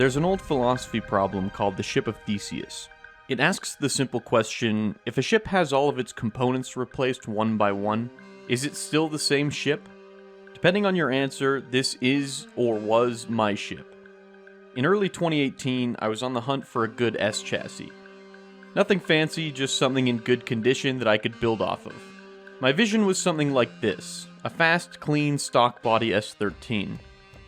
There's an old philosophy problem called the ship of Theseus. It asks the simple question, if a ship has all of its components replaced one by one, is it still the same ship? Depending on your answer, this is or was my ship. In early 2018, I was on the hunt for a good S chassis. Nothing fancy, just something in good condition that I could build off of. My vision was something like this, a fast, clean, stock body S13.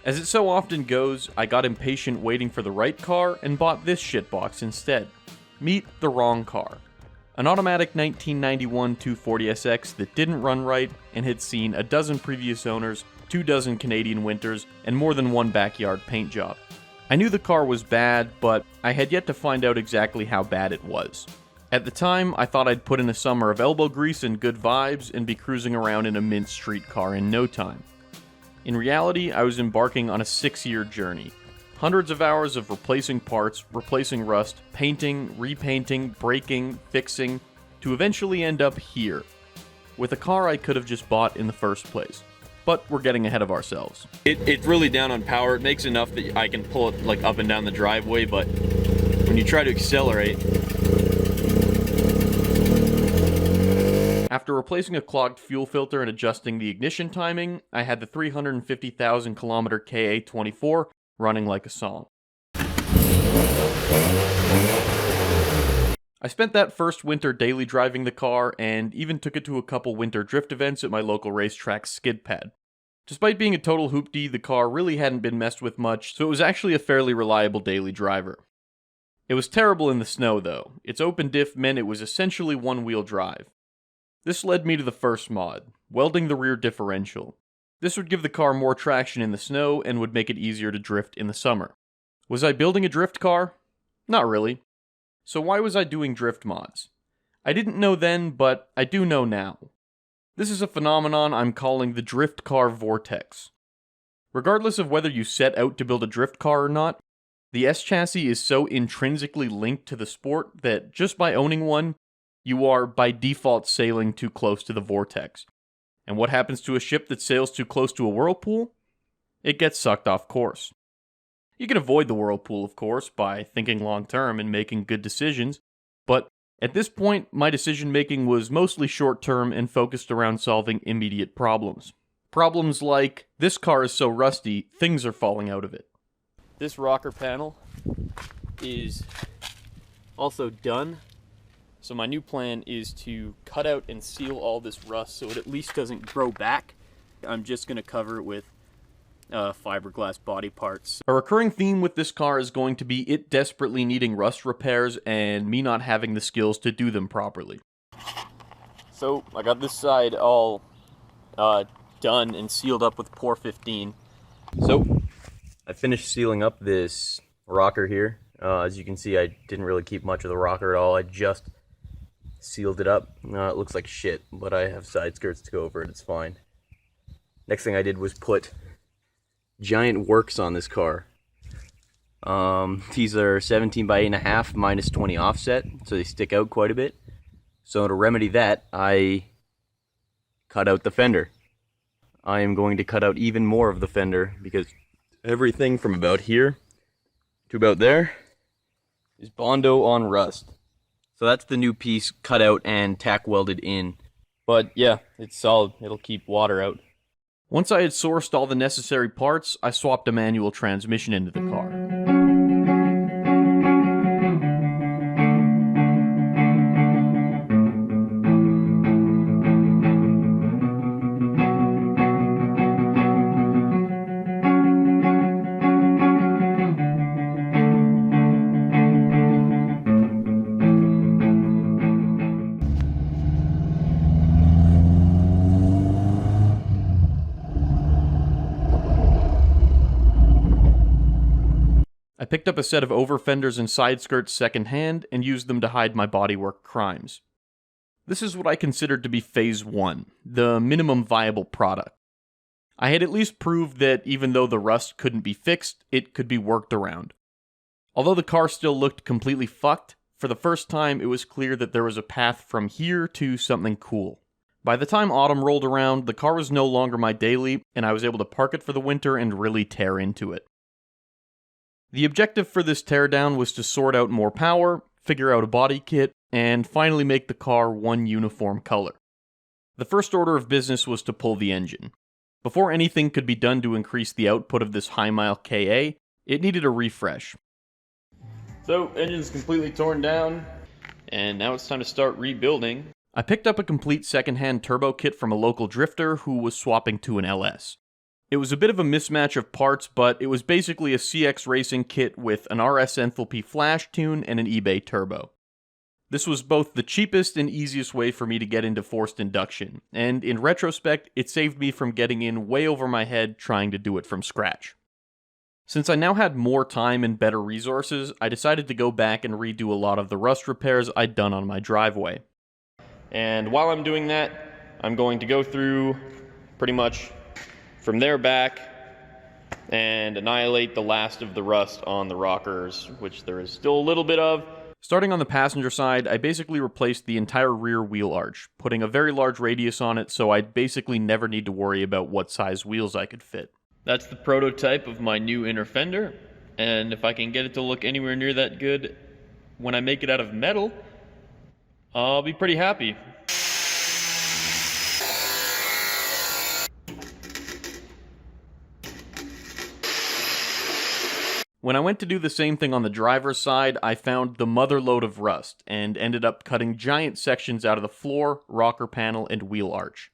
As it so often goes, I got impatient waiting for the right car and bought this shitbox instead. Meet the wrong car. An automatic 1991 240SX that didn't run right and had seen a dozen previous owners, 24 Canadian winters, and more than one backyard paint job. I knew the car was bad, but I had yet to find out exactly how bad it was. At the time, I thought I'd put in a summer of elbow grease and good vibes and be cruising around in a mint street car in no time. In reality, I was embarking on a 6-year journey. Hundreds of hours of replacing parts, replacing rust, painting, repainting, breaking, fixing, to eventually end up here, with a car I could have just bought in the first place. But we're getting ahead of ourselves. It's really down on power. It makes enough that I can pull it like up and down the driveway, but when you try to accelerate... After replacing a clogged fuel filter and adjusting the ignition timing, I had the 350,000 kilometer KA24 running like a song. I spent that first winter daily driving the car and even took it to a couple winter drift events at my local racetrack's skid pad. Despite being a total hoopty, the car really hadn't been messed with much, so it was actually a fairly reliable daily driver. It was terrible in the snow though. Its open diff meant it was essentially one-wheel drive. This led me to the first mod, welding the rear differential. This would give the car more traction in the snow and would make it easier to drift in the summer. Was I building a drift car? Not really. So why was I doing drift mods? I didn't know then, but I do know now. This is a phenomenon I'm calling the drift car vortex. Regardless of whether you set out to build a drift car or not, the S chassis is so intrinsically linked to the sport that just by owning one, you are, by default, sailing too close to the vortex. And what happens to a ship that sails too close to a whirlpool? It gets sucked off course. You can avoid the whirlpool, of course, by thinking long-term and making good decisions, but at this point, my decision-making was mostly short-term and focused around solving immediate problems. Problems like, this car is so rusty, things are falling out of it. This rocker panel is also done. So my new plan is to cut out and seal all this rust so it at least doesn't grow back. I'm just going to cover it with fiberglass body parts. A recurring theme with this car is going to be it desperately needing rust repairs and me not having the skills to do them properly. So I got this side all done and sealed up with Pour 15. So I finished sealing up this rocker here. As you can see, I didn't really keep much of the rocker at all. I just sealed it up. It looks like shit, but I have side skirts to go over it. It's fine. Next thing I did was put giant works on this car. These are 17 by 8.5 minus 20 offset, so they stick out quite a bit. So to remedy that, I cut out the fender. I am going to cut out even more of the fender because everything from about here to about there is Bondo on rust. So that's the new piece cut out and tack welded in. But yeah, it's solid. It'll keep water out. Once I had sourced all the necessary parts, I swapped a manual transmission into the car. I picked up a set of over fenders and side skirts secondhand and used them to hide my bodywork crimes. This is what I considered to be phase 1, the minimum viable product. I had at least proved that even though the rust couldn't be fixed, it could be worked around. Although the car still looked completely fucked, for the first time it was clear that there was a path from here to something cool. By the time autumn rolled around, the car was no longer my daily, and I was able to park it for the winter and really tear into it. The objective for this teardown was to sort out more power, figure out a body kit, and finally make the car one uniform color. The first order of business was to pull the engine. Before anything could be done to increase the output of this high-mile KA, it needed a refresh. So, engine's completely torn down, and now it's time to start rebuilding. I picked up a complete second-hand turbo kit from a local drifter who was swapping to an LS. It was a bit of a mismatch of parts, but it was basically a CX racing kit with an RS Enthalpy flash tune and an eBay turbo. This was both the cheapest and easiest way for me to get into forced induction, and in retrospect, it saved me from getting in way over my head trying to do it from scratch. Since I now had more time and better resources, I decided to go back and redo a lot of the rust repairs I'd done on my driveway. And while I'm doing that, I'm going to go through pretty much from there back and annihilate the last of the rust on the rockers, which there is still a little bit of. Starting on the passenger side, I basically replaced the entire rear wheel arch, putting a very large radius on it so I'd basically never need to worry about what size wheels I could fit. That's the prototype of my new inner fender, and if I can get it to look anywhere near that good when I make it out of metal, I'll be pretty happy. When I went to do the same thing on the driver's side, I found the mother lode of rust, and ended up cutting giant sections out of the floor, rocker panel, and wheel arch.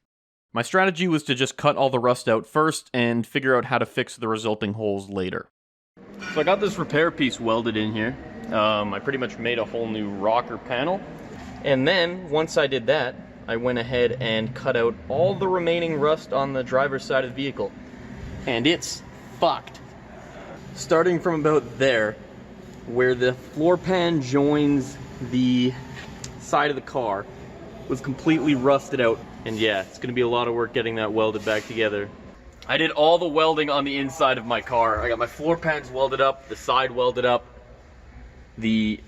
My strategy was to just cut all the rust out first, and figure out how to fix the resulting holes later. So I got this repair piece welded in here. I pretty much made a whole new rocker panel. And then, once I did that, I went ahead and cut out all the remaining rust on the driver's side of the vehicle. And it's fucked. Starting from about there, where the floor pan joins the side of the car, was completely rusted out. And yeah, it's gonna be a lot of work getting that welded back together. I did all the welding on the inside of my car. I got my floor pans welded up, the side welded up, the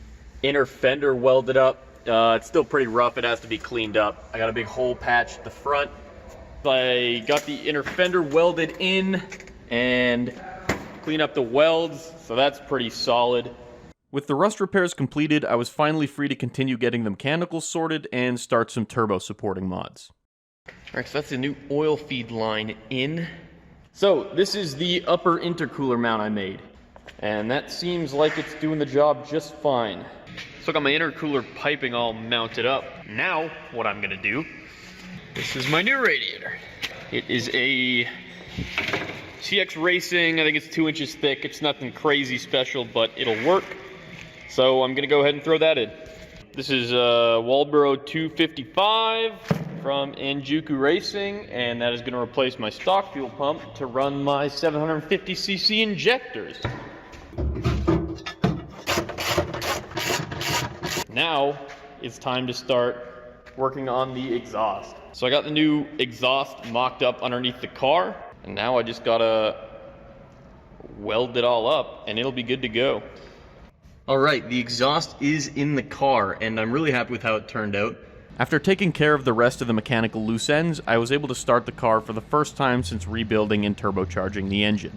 inner fender welded up. It's still pretty rough, it has to be cleaned up. I got a big hole patch at the front. I got the inner fender welded in and clean up the welds, so that's pretty solid. With the rust repairs completed, I was finally free to continue getting the mechanicals sorted and start some turbo supporting mods. Alright, so that's the new oil feed line in. So, this is the upper intercooler mount I made, and that seems like it's doing the job just fine. So I got my intercooler piping all mounted up. Now, what I'm gonna do, this is my new radiator. It is a CX Racing, I think it's 2 inches thick. It's nothing crazy special, but it'll work. So I'm gonna go ahead and throw that in. This is Walboro 255 from Anjuku Racing, and that is gonna replace my stock fuel pump to run my 750cc injectors. Now it's time to start working on the exhaust. So I got the new exhaust mocked up underneath the car, and now I just gotta weld it all up and it'll be good to go. Alright, the exhaust is in the car and I'm really happy with how it turned out. After taking care of the rest of the mechanical loose ends, I was able to start the car for the first time since rebuilding and turbocharging the engine.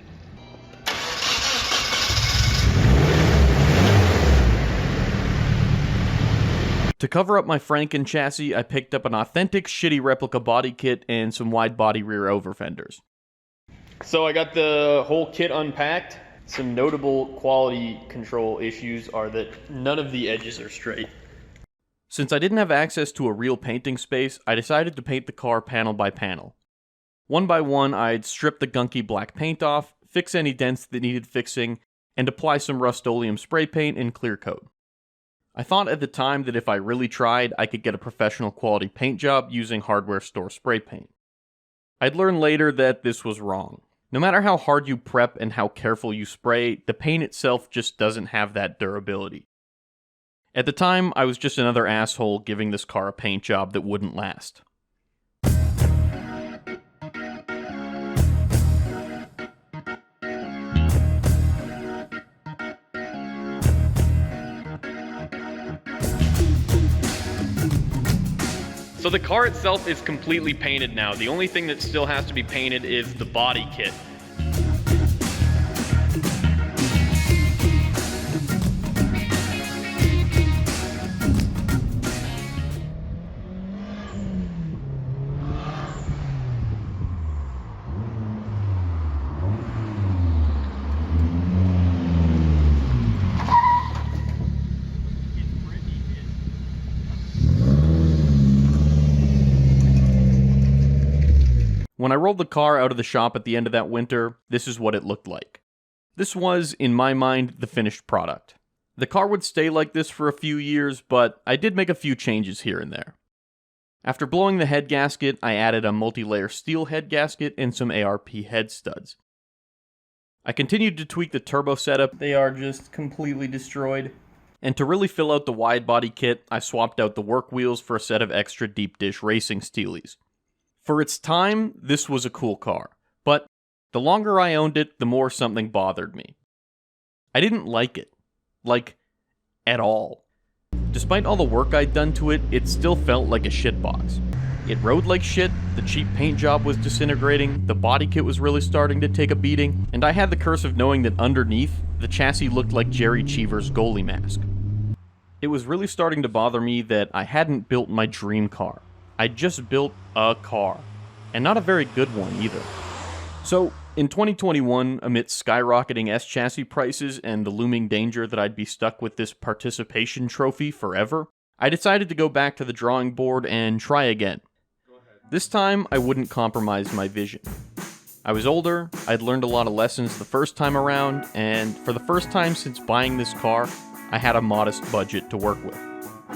To cover up my Franken chassis, I picked up an authentic shitty replica body kit and some wide body rear over fenders. So I got the whole kit unpacked. Some notable quality control issues are that none of the edges are straight. Since I didn't have access to a real painting space, I decided to paint the car panel by panel. One by one, I'd strip the gunky black paint off, fix any dents that needed fixing, and apply some Rust-Oleum spray paint and clear coat. I thought at the time that if I really tried, I could get a professional quality paint job using hardware store spray paint. I'd learn later that this was wrong. No matter how hard you prep and how careful you spray, the paint itself just doesn't have that durability. At the time, I was just another asshole giving this car a paint job that wouldn't last. So the car itself is completely painted now. The only thing that still has to be painted is the body kit. When I rolled the car out of the shop at the end of that winter, this is what it looked like. This was, in my mind, the finished product. The car would stay like this for a few years, but I did make a few changes here and there. After blowing the head gasket, I added a multi-layer steel head gasket and some ARP head studs. I continued to tweak the turbo setup. They are just completely destroyed. And to really fill out the wide body kit, I swapped out the work wheels for a set of extra deep dish racing steelies. For its time, this was a cool car, but the longer I owned it, the more something bothered me. I didn't like it. Like, at all. Despite all the work I'd done to it, it still felt like a shitbox. It rode like shit, the cheap paint job was disintegrating, the body kit was really starting to take a beating, and I had the curse of knowing that underneath, the chassis looked like Jerry Cheever's goalie mask. It was really starting to bother me that I hadn't built my dream car. I'd just built a car, and not a very good one either. So, in 2021, amidst skyrocketing S-chassis prices and the looming danger that I'd be stuck with this participation trophy forever, I decided to go back to the drawing board and try again. This time, I wouldn't compromise my vision. I was older, I'd learned a lot of lessons the first time around, and for the first time since buying this car, I had a modest budget to work with.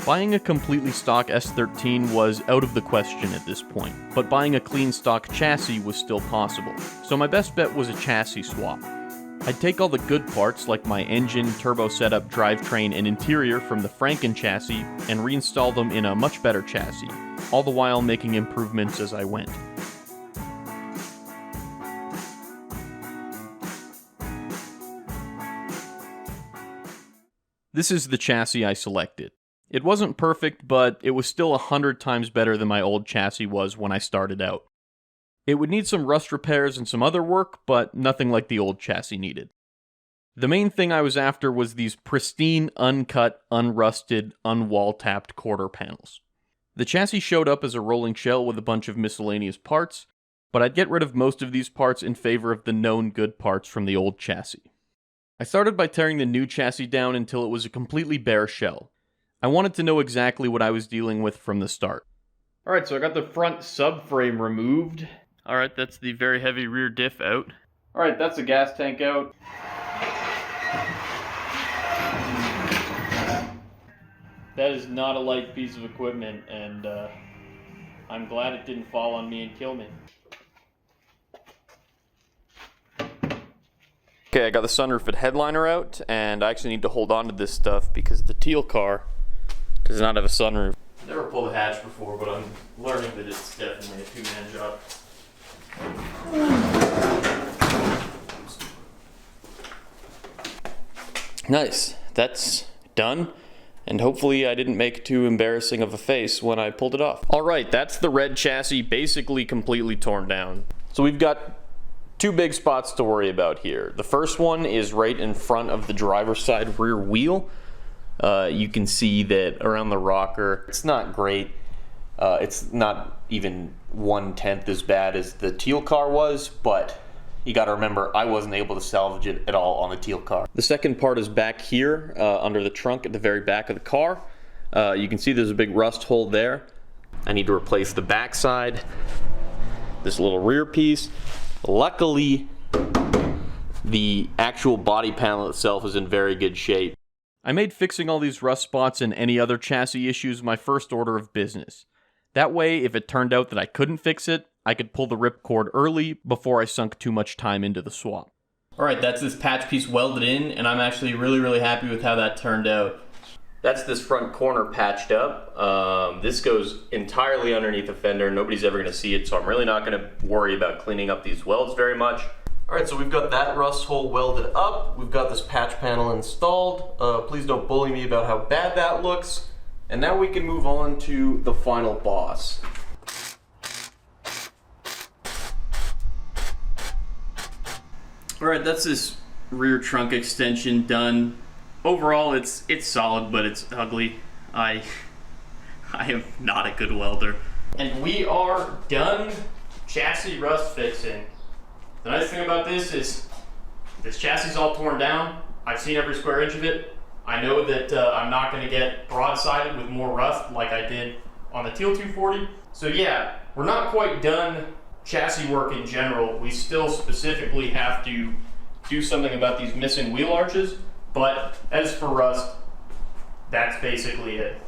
Buying a completely stock S13 was out of the question at this point, but buying a clean stock chassis was still possible, so my best bet was a chassis swap. I'd take all the good parts like my engine, turbo setup, drivetrain, and interior from the Franken chassis and reinstall them in a much better chassis, all the while making improvements as I went. This is the chassis I selected. It wasn't perfect, but it was still 100 times better than my old chassis was when I started out. It would need some rust repairs and some other work, but nothing like the old chassis needed. The main thing I was after was these pristine, uncut, unrusted, unwall-tapped quarter panels. The chassis showed up as a rolling shell with a bunch of miscellaneous parts, but I'd get rid of most of these parts in favor of the known good parts from the old chassis. I started by tearing the new chassis down until it was a completely bare shell. I wanted to know exactly what I was dealing with from the start. Alright, so I got the front subframe removed. Alright, that's the very heavy rear diff out. Alright, that's the gas tank out. That is not a light piece of equipment, and I'm glad it didn't fall on me and kill me. Okay, I got the sunroof and headliner out, and I actually need to hold on to this stuff because the teal car does not have a sunroof. Never pulled a hatch before, but I'm learning that it's definitely a two-man job. Nice, that's done. And hopefully I didn't make too embarrassing of a face when I pulled it off. Alright, that's the red chassis basically completely torn down. So we've got two big spots to worry about here. The first one is right in front of the driver's side rear wheel. You can see that around the rocker, it's not great. It's not even 1/10 as bad as the teal car was, but you gotta remember, I wasn't able to salvage it at all on the teal car. The second part is back here, under the trunk at the very back of the car. You can see there's a big rust hole there. I need to replace the back side, this little rear piece. Luckily, the actual body panel itself is in very good shape. I made fixing all these rust spots and any other chassis issues my first order of business. That way, if it turned out that I couldn't fix it, I could pull the ripcord early before I sunk too much time into the swap. Alright, that's this patch piece welded in, and I'm actually really happy with how that turned out. That's this front corner patched up. This goes entirely underneath the fender. Nobody's ever going to see it, so I'm really not going to worry about cleaning up these welds very much. Alright, so we've got that rust hole welded up. We've got this patch panel installed. Please don't bully me about how bad that looks. And now we can move on to the final boss. Alright, that's this rear trunk extension done. Overall, it's solid, but it's ugly. I am not a good welder. And we are done chassis rust fixing. The nice thing about this is this chassis is all torn down. I've seen every square inch of it. I know that I'm not going to get broadsided with more rust like I did on the Teal 240. So yeah, we're not quite done chassis work in general, we still specifically have to do something about these missing wheel arches, but as for rust, that's basically it.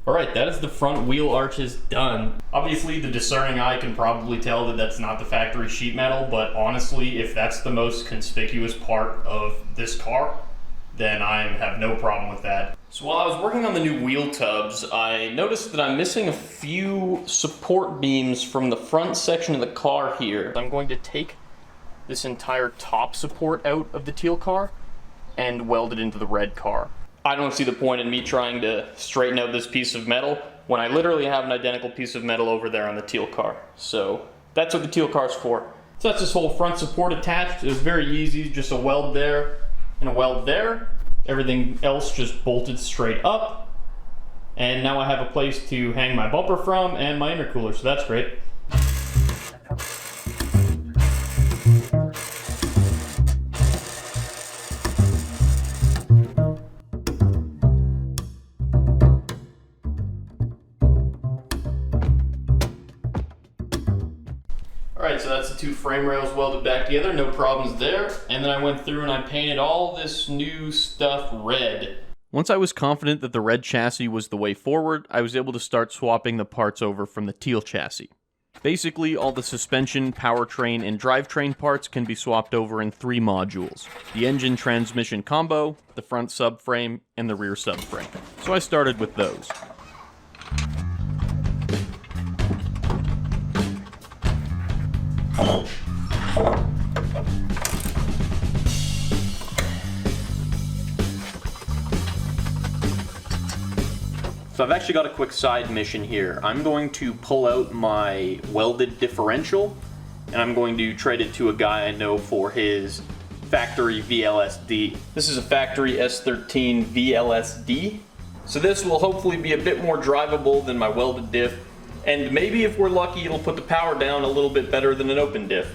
Alright, that is the front wheel arches done. Obviously, the discerning eye can probably tell that that's not the factory sheet metal, but honestly, if that's the most conspicuous part of this car, then I have no problem with that. So while I was working on the new wheel tubs, I noticed that I'm missing a few support beams from the front section of the car here. I'm going to take this entire top support out of the teal car and weld it into the red car. I don't see the point in me trying to straighten out this piece of metal when I literally have an identical piece of metal over there on the teal car. So that's what the teal car is for. So that's this whole front support attached. It was very easy, just a weld there and a weld there. Everything else just bolted straight up. And now I have a place to hang my bumper from and my intercooler, so that's great. Alright, so that's the two frame rails welded back together, no problems there. And then I went through and I painted all this new stuff red. Once I was confident that the red chassis was the way forward, I was able to start swapping the parts over from the teal chassis. Basically, all the suspension, powertrain, and drivetrain parts can be swapped over in 3 modules. The engine transmission combo, the front subframe, and the rear subframe. So I started with those. So I've actually got a quick side mission here. I'm going to pull out my welded differential, and I'm going to trade it to a guy I know for his factory VLSD. This is a factory S13 VLSD. So this will hopefully be a bit more drivable than my welded diff, and maybe if we're lucky it'll put the power down a little bit better than an open diff.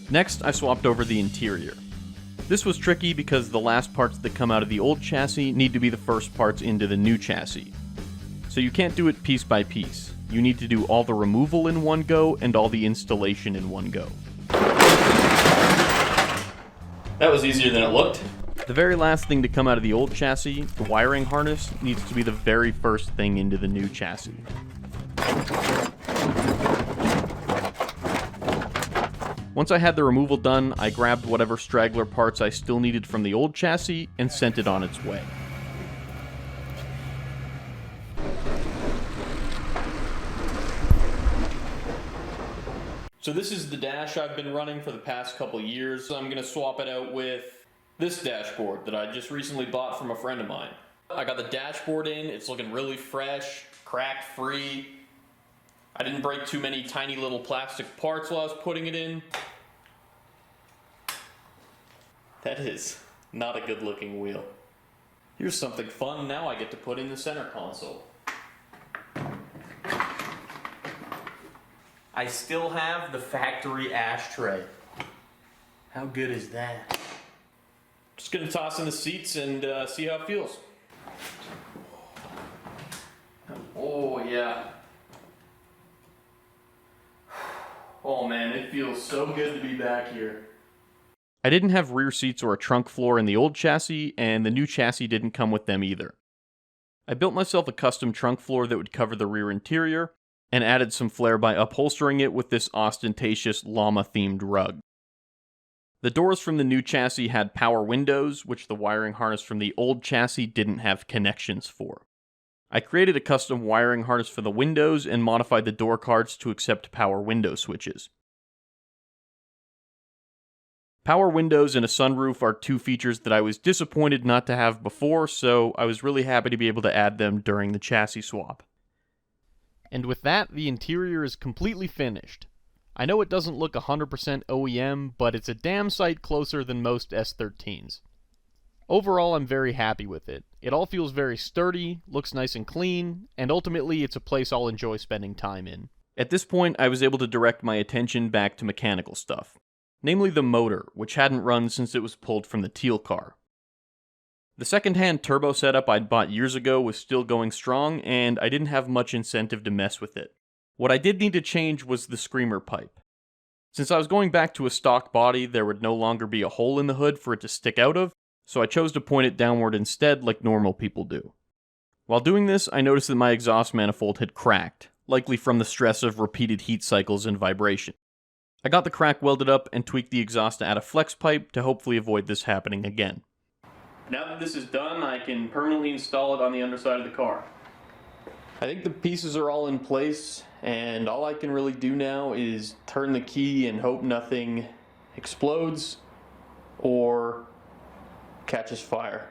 Next, I swapped over the interior. This was tricky because the last parts that come out of the old chassis need to be the first parts into the new chassis. So you can't do it piece by piece. You need to do all the removal in one go and all the installation in one go. That was easier than it looked. The very last thing to come out of the old chassis, the wiring harness, needs to be the very first thing into the new chassis. Once I had the removal done, I grabbed whatever straggler parts I still needed from the old chassis and sent it on its way. So this is the dash I've been running for the past couple years. I'm going to swap it out with this dashboard that I just recently bought from a friend of mine. I got the dashboard in, it's looking really fresh, crack-free. I didn't break too many tiny little plastic parts while I was putting it in. That is not a good looking wheel. Here's something fun now I get to put in the center console. I still have the factory ashtray. How good is that? Just gonna toss in the seats and see how it feels. Oh yeah. Oh man, it feels so good to be back here. I didn't have rear seats or a trunk floor in the old chassis, and the new chassis didn't come with them either. I built myself a custom trunk floor that would cover the rear interior, and added some flair by upholstering it with this ostentatious llama-themed rug. The doors from the new chassis had power windows, which the wiring harness from the old chassis didn't have connections for. I created a custom wiring harness for the windows and modified the door cards to accept power window switches. Power windows and a sunroof are two features that I was disappointed not to have before, so I was really happy to be able to add them during the chassis swap. And with that, the interior is completely finished. I know it doesn't look 100% OEM, but it's a damn sight closer than most S13s. Overall, I'm very happy with it. It all feels very sturdy, looks nice and clean, and ultimately it's a place I'll enjoy spending time in. At this point, I was able to direct my attention back to mechanical stuff, namely the motor, which hadn't run since it was pulled from the Teal car. The second-hand turbo setup I'd bought years ago was still going strong, and I didn't have much incentive to mess with it. What I did need to change was the screamer pipe. Since I was going back to a stock body, there would no longer be a hole in the hood for it to stick out of, so I chose to point it downward instead like normal people do. While doing this, I noticed that my exhaust manifold had cracked, likely from the stress of repeated heat cycles and vibration. I got the crack welded up and tweaked the exhaust to add a flex pipe to hopefully avoid this happening again. Now that this is done, I can permanently install it on the underside of the car. I think the pieces are all in place, and all I can really do now is turn the key and hope nothing explodes or catches fire.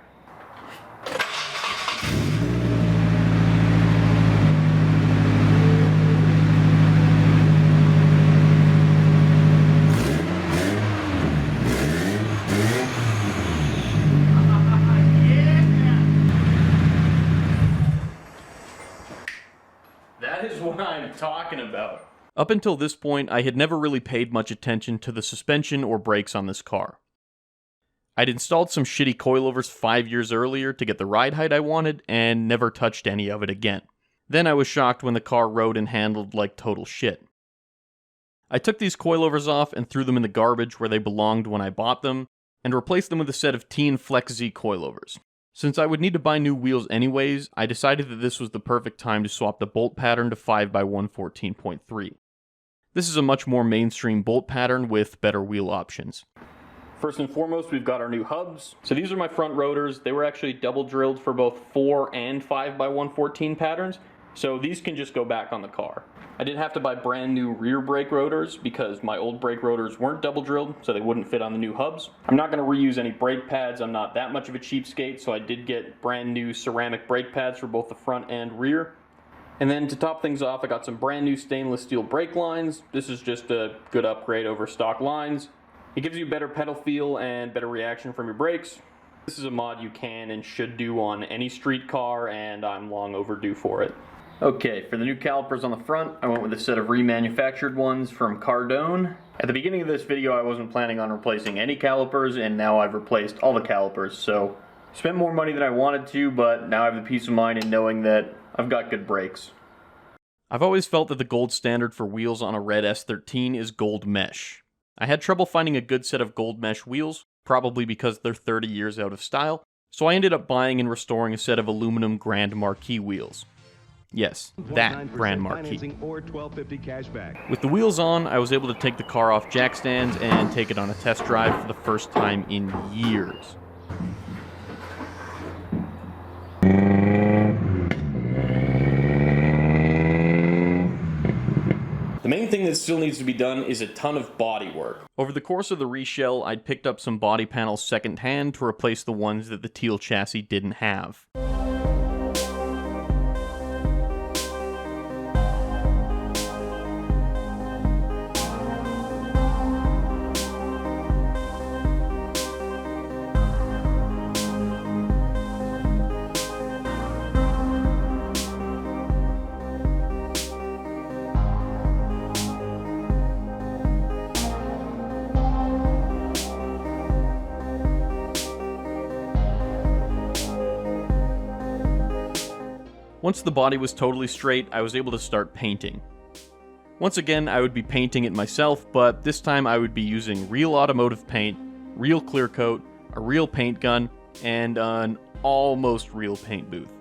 That is what I'm talking about. Up until this point, I had never really paid much attention to the suspension or brakes on this car. I'd installed some shitty coilovers 5 years earlier to get the ride height I wanted, and never touched any of it again. Then I was shocked when the car rode and handled like total shit. I took these coilovers off and threw them in the garbage where they belonged when I bought them, and replaced them with a set of Teen Flex Z coilovers. Since I would need to buy new wheels anyways, I decided that this was the perfect time to swap the bolt pattern to 5x114.3. This is a much more mainstream bolt pattern with better wheel options. First and foremost, we've got our new hubs. So these are my front rotors. They were actually double drilled for both 4 and 5x114 patterns, so these can just go back on the car. I did have to buy brand new rear brake rotors because my old brake rotors weren't double drilled, so they wouldn't fit on the new hubs. I'm not going to reuse any brake pads. I'm not that much of a cheapskate, so I did get brand new ceramic brake pads for both the front and rear. And then to top things off, I got some brand new stainless steel brake lines. This is just a good upgrade over stock lines. It gives you better pedal feel and better reaction from your brakes. This is a mod you can and should do on any street car, and I'm long overdue for it. Okay, for the new calipers on the front, I went with a set of remanufactured ones from Cardone. At the beginning of this video, I wasn't planning on replacing any calipers, and now I've replaced all the calipers, so spent more money than I wanted to, but now I have the peace of mind in knowing that I've got good brakes. I've always felt that the gold standard for wheels on a red S13 is gold mesh. I had trouble finding a good set of gold mesh wheels, probably because they're 30 years out of style, so I ended up buying and restoring a set of aluminum Grand Marquis wheels. Yes, that Grand Marquis. With the wheels on, I was able to take the car off jack stands and take it on a test drive for the first time in years. The main thing that still needs to be done is a ton of body work. Over the course of the reshell, I'd picked up some body panels secondhand to replace the ones that the Teal chassis didn't have. Once the body was totally straight, I was able to start painting. Once again, I would be painting it myself, but this time I would be using real automotive paint, real clear coat, a real paint gun, and an almost real paint booth.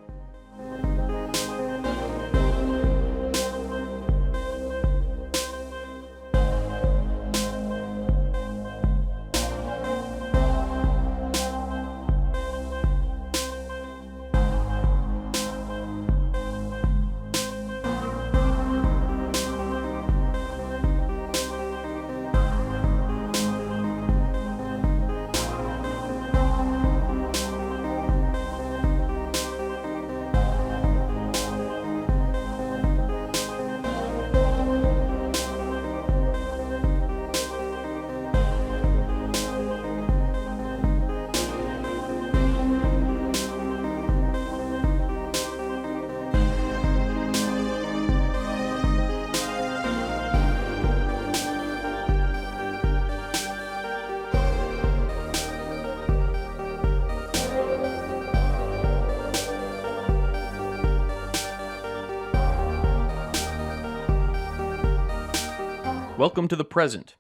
Welcome to the present.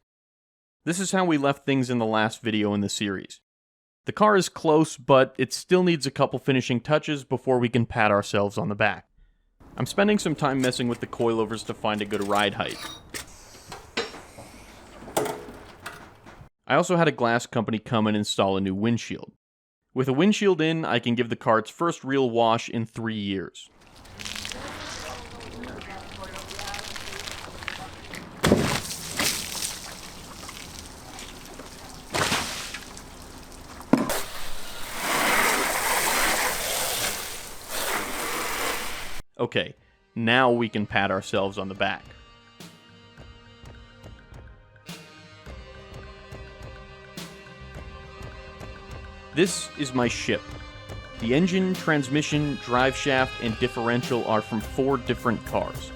This is how we left things in the last video in the series. The car is close, but it still needs a couple finishing touches before we can pat ourselves on the back. I'm spending some time messing with the coilovers to find a good ride height. I also had a glass company come and install a new windshield. With a windshield in, I can give the car its first real wash in 3 years. Okay, now we can pat ourselves on the back. This is my ship. The engine, transmission, drive shaft, and differential are from 4 different cars.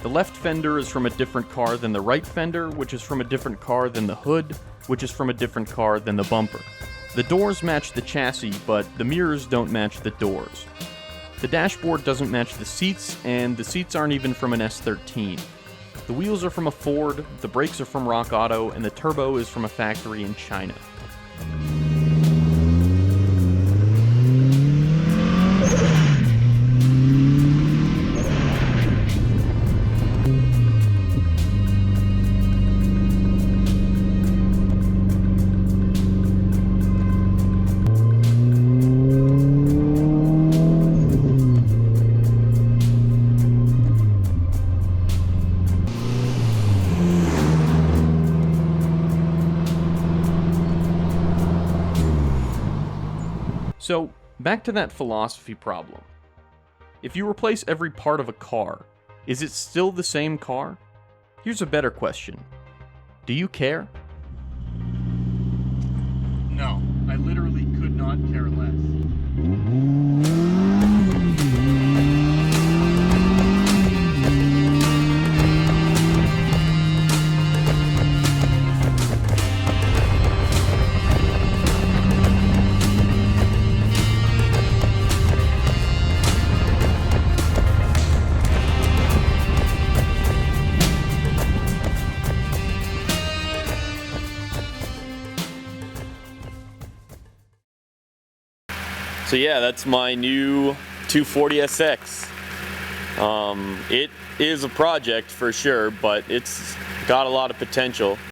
The left fender is from a different car than the right fender, which is from a different car than the hood, which is from a different car than the bumper. The doors match the chassis, but the mirrors don't match the doors. The dashboard doesn't match the seats, and the seats aren't even from an S13. The wheels are from a Ford, the brakes are from Rock Auto, and the turbo is from a factory in China. So, back to that philosophy problem. If you replace every part of a car, is it still the same car? Here's a better question. Do you care? No, I literally could not care less. So yeah, that's my new 240SX. It is a project for sure, but it's got a lot of potential.